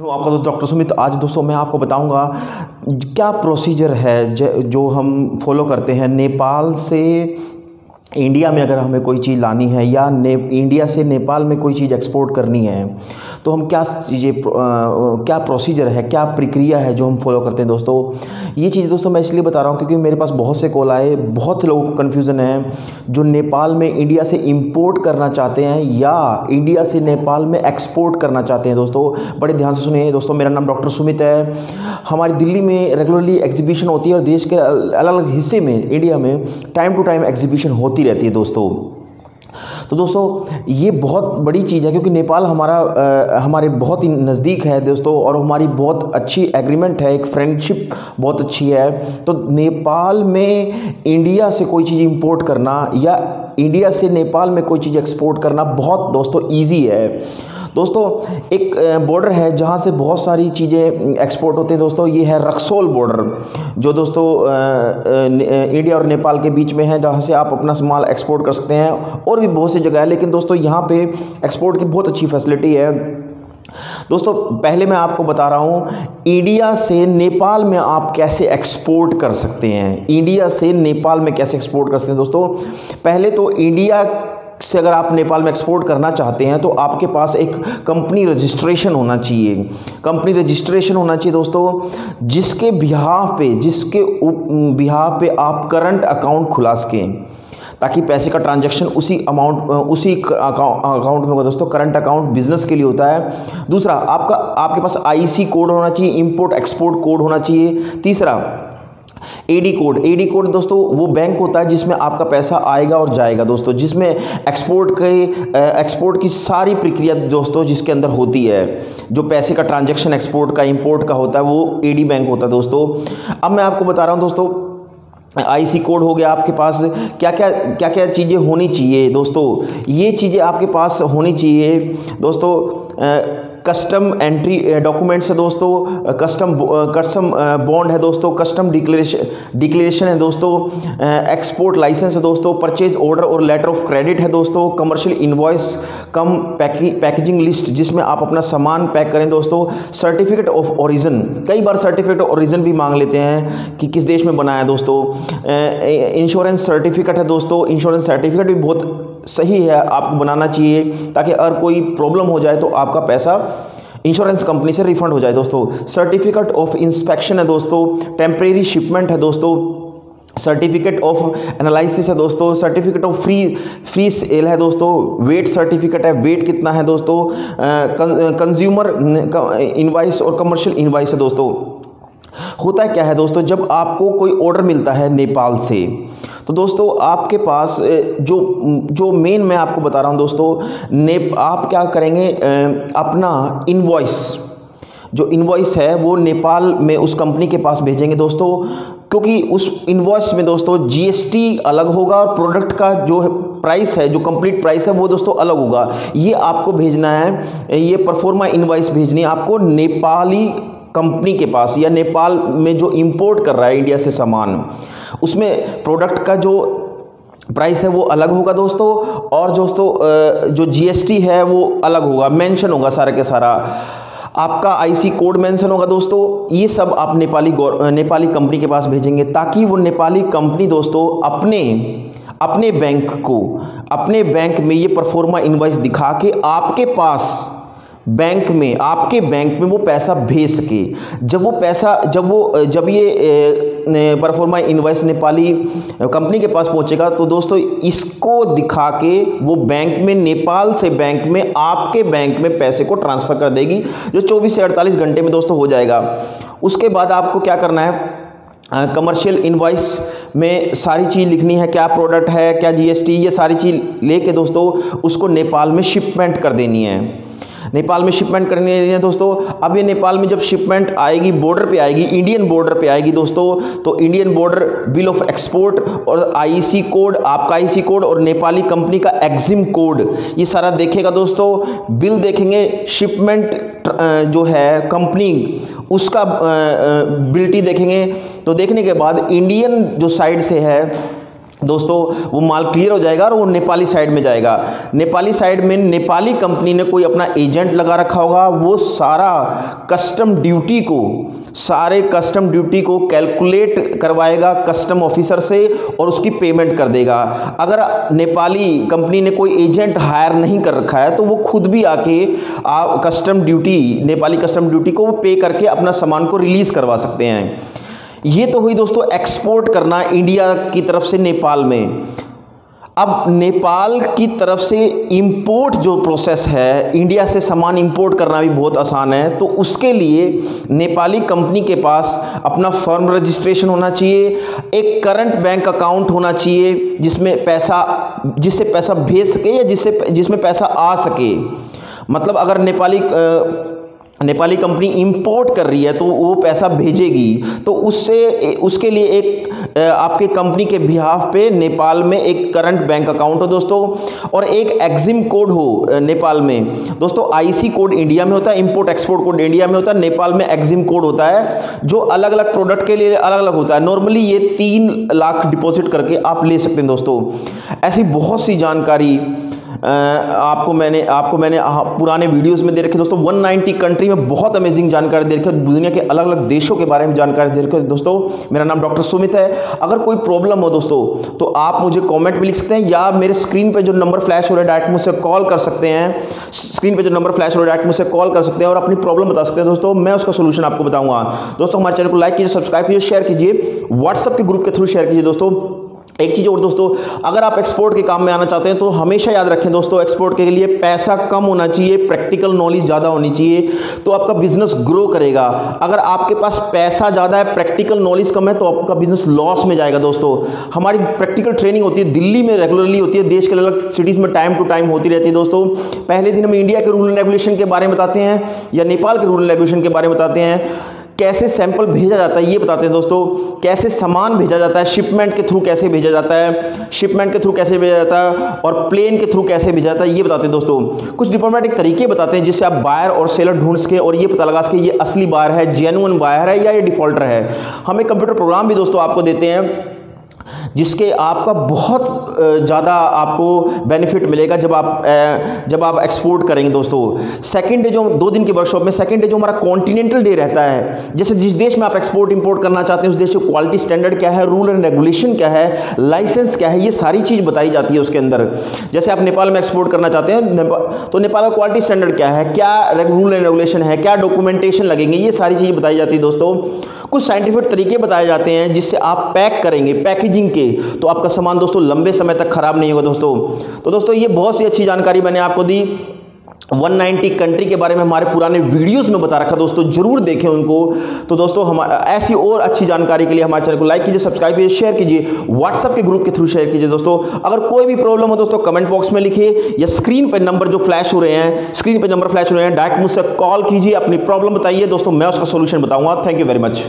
तो आपका दोस्त डॉक्टर सुमित। आज दोस्तों मैं आपको बताऊंगा क्या प्रोसीजर है जो हम फॉलो करते हैं नेपाल से इंडिया में अगर हमें कोई चीज़ लानी है या इंडिया से नेपाल में कोई चीज़ एक्सपोर्ट करनी है तो हम क्या प्रोसीजर है, क्या प्रक्रिया है जो हम फॉलो करते हैं। दोस्तों ये चीज़ दोस्तों मैं इसलिए बता रहा हूँ क्योंकि मेरे पास बहुत से कॉल आए, बहुत लोगों को कन्फ्यूज़न है जो नेपाल में इंडिया से इंपोर्ट करना चाहते हैं या इंडिया से नेपाल में एक्सपोर्ट करना चाहते हैं। दोस्तों बड़े ध्यान से सुनिए। दोस्तों मेरा नाम डॉक्टर सुमित है। हमारी दिल्ली में रेगुलरली एग्जीबिशन होती है और देश के अलग अलग हिस्से में इंडिया में टाइम टू टाइम एग्जीबिशन होती रहती है दोस्तों। तो दोस्तों ये बहुत बड़ी चीज़ है क्योंकि नेपाल हमारे बहुत ही नज़दीक है दोस्तों और हमारी बहुत अच्छी एग्रीमेंट है, एक फ्रेंडशिप बहुत अच्छी है। तो नेपाल में इंडिया से कोई चीज़ इंपोर्ट करना या इंडिया से नेपाल में कोई चीज़ एक्सपोर्ट करना बहुत दोस्तों ईजी है। दोस्तों एक बॉर्डर है जहाँ से बहुत सारी चीज़ें एक्सपोर्ट होते हैं दोस्तों, ये है रक्सौल बॉर्डर जो दोस्तों इंडिया और नेपाल के बीच में है, जहाँ से आप अपना सामान एक्सपोर्ट कर सकते हैं। और भी बहुत सी जगह है लेकिन दोस्तों यहाँ पे एक्सपोर्ट की बहुत अच्छी फैसिलिटी है। दोस्तों पहले मैं आपको बता रहा हूँ इंडिया से नेपाल में आप कैसे एक्सपोर्ट कर सकते हैं। इंडिया से नेपाल में कैसे एक्सपोर्ट कर सकते हैं दोस्तों। पहले तो इंडिया से अगर आप नेपाल में एक्सपोर्ट करना चाहते हैं तो आपके पास एक कंपनी रजिस्ट्रेशन होना चाहिए। कंपनी रजिस्ट्रेशन होना चाहिए दोस्तों जिसके बिहाफ पे आप करंट अकाउंट खुला सकें ताकि पैसे का ट्रांजैक्शन उसी अकाउंट में होगा दोस्तों। करंट अकाउंट बिजनेस के लिए होता है। दूसरा आपके पास आईसी कोड होना चाहिए, इंपोर्ट एक्सपोर्ट कोड होना चाहिए। तीसरा एडी कोड दोस्तों वो बैंक होता है जिसमें आपका पैसा आएगा और जाएगा दोस्तों, जिसमें एक्सपोर्ट की सारी प्रक्रिया दोस्तों जिसके अंदर होती है, जो पैसे का ट्रांजैक्शन एक्सपोर्ट का इंपोर्ट का होता है वो एडी बैंक होता है दोस्तों। अब मैं आपको बता रहा हूं दोस्तों आईसी कोड हो गया, आपके पास क्या क्या चीज़ें होनी चाहिए दोस्तों। ये चीज़ें आपके पास होनी चाहिए दोस्तों। कस्टम एंट्री डॉक्यूमेंट्स है दोस्तों, कस्टम बॉन्ड है दोस्तों, कस्टम डिक्लेरेशन है दोस्तों, एक्सपोर्ट लाइसेंस है दोस्तों, परचेज ऑर्डर और लेटर ऑफ क्रेडिट है दोस्तों, कमर्शियल इनवॉइस कम पैकेजिंग लिस्ट जिसमें आप अपना सामान पैक करें दोस्तों, सर्टिफिकेट ऑफ ओरिजिन, कई बार सर्टिफिकेट ऑफ ओरिजिन भी मांग लेते हैं कि किस देश में बना है दोस्तों। इंश्योरेंस सर्टिफिकेट है दोस्तों, इंश्योरेंस सर्टिफिकेट भी बहुत सही है, आपको बनाना चाहिए ताकि अगर कोई प्रॉब्लम हो जाए तो आपका पैसा इंश्योरेंस कंपनी से रिफंड हो जाए दोस्तों। सर्टिफिकेट ऑफ इंस्पेक्शन है दोस्तों, टेम्परेरी शिपमेंट है दोस्तों, सर्टिफिकेट ऑफ एनालिसिस है दोस्तों, सर्टिफिकेट ऑफ फ्री सेल है दोस्तों, वेट सर्टिफिकेट है, वेट कितना है दोस्तों, कंज्यूमर इनवाइस और कमर्शियल इनवाइस है दोस्तों। होता है क्या है दोस्तों, जब आपको कोई ऑर्डर मिलता है नेपाल से तो दोस्तों आपके पास जो मेन मैं आपको बता रहा हूं दोस्तों, आप क्या करेंगे, अपना जो इनवॉइस है वो नेपाल में उस कंपनी के पास भेजेंगे दोस्तों, क्योंकि उस इनवॉइस में दोस्तों जीएसटी अलग होगा और प्रोडक्ट का जो प्राइस है, जो कंप्लीट प्राइस है वो दोस्तों अलग होगा। ये आपको भेजना है, ये परफॉर्मा इनवॉइस भेजनी है आपको नेपाली कंपनी के पास या नेपाल में जो इंपोर्ट कर रहा है इंडिया से सामान, उसमें प्रोडक्ट का जो प्राइस है वो अलग होगा दोस्तों और दोस्तों जो जीएसटी है वो अलग होगा, मेंशन होगा सारा के सारा, आपका आईसी कोड मेंशन होगा दोस्तों। ये सब आप नेपाली कंपनी के पास भेजेंगे ताकि वो नेपाली कंपनी दोस्तों अपने बैंक में ये परफॉर्मा इनवॉइस दिखा के आपके पास आपके बैंक में वो पैसा भेज सके। जब ये परफॉर्मा इनवॉइस नेपाली कंपनी के पास पहुंचेगा तो दोस्तों इसको दिखा के वो बैंक में, नेपाल से बैंक में, आपके बैंक में पैसे को ट्रांसफ़र कर देगी, जो 24 से 48 घंटे में दोस्तों हो जाएगा। उसके बाद आपको क्या करना है, कमर्शियल इनवॉइस में सारी चीज़ लिखनी है, क्या प्रोडक्ट है, क्या जीएसटी, ये सारी चीज़ लेके दोस्तों उसको नेपाल में शिपमेंट कर देनी है। नेपाल में शिपमेंट करनी है दोस्तों। अब ये नेपाल में जब शिपमेंट आएगी, बॉर्डर पे आएगी, इंडियन बॉर्डर पे आएगी दोस्तों, तो Indian border bill of export और आईसी कोड, आपका आईसी कोड और नेपाली कंपनी का एग्जिम कोड, ये सारा देखेगा दोस्तों। बिल देखेंगे, शिपमेंट जो है कंपनी उसका बिल्टी देखेंगे। तो देखने के बाद इंडियन जो साइड से है दोस्तों वो माल क्लियर हो जाएगा और वो नेपाली साइड में जाएगा। नेपाली साइड में नेपाली कंपनी ने कोई अपना एजेंट लगा रखा होगा, वो सारे कस्टम ड्यूटी को कैलकुलेट करवाएगा कस्टम ऑफिसर से और उसकी पेमेंट कर देगा। अगर नेपाली कंपनी ने कोई एजेंट हायर नहीं कर रखा है तो वो खुद भी आके नेपाली कस्टम ड्यूटी को वो पे करके अपना सामान को रिलीज करवा सकते हैं। ये तो हुई दोस्तों एक्सपोर्ट करना इंडिया की तरफ से नेपाल में। अब नेपाल की तरफ से इंपोर्ट जो प्रोसेस है, इंडिया से सामान इंपोर्ट करना भी बहुत आसान है। तो उसके लिए नेपाली कंपनी के पास अपना फर्म रजिस्ट्रेशन होना चाहिए, एक करंट बैंक अकाउंट होना चाहिए जिससे पैसा भेज सके या जिसमें पैसा आ सके। मतलब अगर नेपाली कंपनी इंपोर्ट कर रही है तो वो पैसा भेजेगी, तो उसके लिए एक आपके कंपनी के बिहाफ पे नेपाल में एक करंट बैंक अकाउंट हो दोस्तों, और एक एक्जिम कोड हो नेपाल में। दोस्तों आईसी कोड इंडिया में होता है, इंपोर्ट एक्सपोर्ट कोड इंडिया में होता है, नेपाल में एक्जिम कोड होता है जो अलग अलग प्रोडक्ट के लिए अलग अलग होता है। नॉर्मली ये 3 लाख डिपॉजिट करके आप ले सकते हैं दोस्तों। ऐसी बहुत सी जानकारी आपको मैंने पुराने वीडियोस में दे रखे दोस्तों। 190 कंट्री में बहुत अमेजिंग जानकारी दे रखी है, दुनिया के अलग अलग देशों के बारे में जानकारी दे रखी है दोस्तों। मेरा नाम डॉक्टर सुमित है। अगर कोई प्रॉब्लम हो दोस्तों तो आप मुझे कमेंट में लिख सकते हैं या मेरे स्क्रीन पे जो नंबर फ्लैश हो रहा है डायरेक्ट मुझसे कॉल कर सकते हैं। स्क्रीन पे जो नंबर फ्लैश हो रहा है डायरेक्ट मुझसे कॉल कर सकते हैं और अपनी प्रॉब्लम बता सकते हैं दोस्तों। मैं उसका सोल्यूशन आपको बताऊंगा। दोस्तों हमारे चैनल को लाइक कीजिए, सब्सक्राइब कीजिए, शेयर कीजिए, व्हाट्सएप के ग्रुप के थ्रू शेयर कीजिए दोस्तों। एक चीज़ और दोस्तों, अगर आप एक्सपोर्ट के काम में आना चाहते हैं तो हमेशा याद रखें दोस्तों, एक्सपोर्ट के लिए पैसा कम होना चाहिए, प्रैक्टिकल नॉलेज ज़्यादा होनी चाहिए, तो आपका बिजनेस ग्रो करेगा। अगर आपके पास पैसा ज़्यादा है, प्रैक्टिकल नॉलेज कम है, तो आपका बिजनेस लॉस में जाएगा दोस्तों। हमारी प्रैक्टिकल ट्रेनिंग होती है, दिल्ली में रेगुलरली होती है, देश के अलग अलग सिटीज़ में टाइम टू टाइम होती रहती है दोस्तों। पहले दिन हम इंडिया के रूल एंड रेगुलेशन के बारे में बताते हैं या नेपाल के रूल एंड रेगुलेशन के बारे में बताते हैं, कैसे सैंपल भेजा जाता है ये बताते हैं दोस्तों, कैसे सामान भेजा जाता है, शिपमेंट के थ्रू कैसे भेजा जाता है, और प्लेन के थ्रू कैसे भेजा जाता है ये बताते हैं दोस्तों। कुछ डिप्लोमेटिक तरीके बताते हैं जिससे आप बायर और सेलर ढूंढ सके और ये पता लगा सके ये असली बायर है, जेन्युइन बायर है या ये डिफॉल्टर है। हम एक कंप्यूटर प्रोग्राम भी दोस्तों आपको देते हैं जिसके आपका बहुत ज़्यादा आपको बेनिफिट मिलेगा जब आप एक्सपोर्ट करेंगे दोस्तों। सेकंड डे जो 2 दिन की वर्कशॉप में सेकंड डे जो हमारा कॉन्टिनेंटल डे रहता है, जैसे जिस देश में आप एक्सपोर्ट इंपोर्ट करना चाहते हैं उस देश की क्वालिटी स्टैंडर्ड क्या है, रूल एंड रेगुलेशन क्या है, लाइसेंस क्या है, ये सारी चीज़ बताई जाती है उसके अंदर। जैसे आप नेपाल में एक्सपोर्ट करना चाहते हैं तो नेपाल का क्वालिटी स्टैंडर्ड क्या है, क्या रूल एंड रेगुलेशन है, क्या डॉक्यूमेंटेशन लगेंगे, ये सारी चीज़ बताई जाती है दोस्तों। कुछ साइंटिफिक तरीके बताए जाते हैं जिससे आप पैक करेंगे, पैकेजिंग के, तो आपका सामान दोस्तों लंबे समय तक खराब नहीं होगा दोस्तों। तो दोस्तों ये बहुत सी अच्छी जानकारी मैंने आपको दी। 190 कंट्री के बारे में हमारे पुराने वीडियोस में बता रखा दोस्तों, जरूर देखें उनको। तो दोस्तों ऐसी और अच्छी जानकारी के लिए हमारे चैनल को लाइक कीजिए, सब्सक्राइब कीजिए, शेयर कीजिए, व्हाट्सएप के ग्रुप के थ्रू शेयर कीजिए दोस्तों। अगर कोई भी प्रॉब्लम हो दोस्तों कमेंट बॉक्स में लिखिए या स्क्रीन पर नंबर जो फ्लैश हो रहे हैं डायरेक्ट मुझसे कॉल कीजिए, अपनी प्रॉब्लम बताइए दोस्तों, मैं उसका सोल्यूशन बताऊंगा। Thank you very much.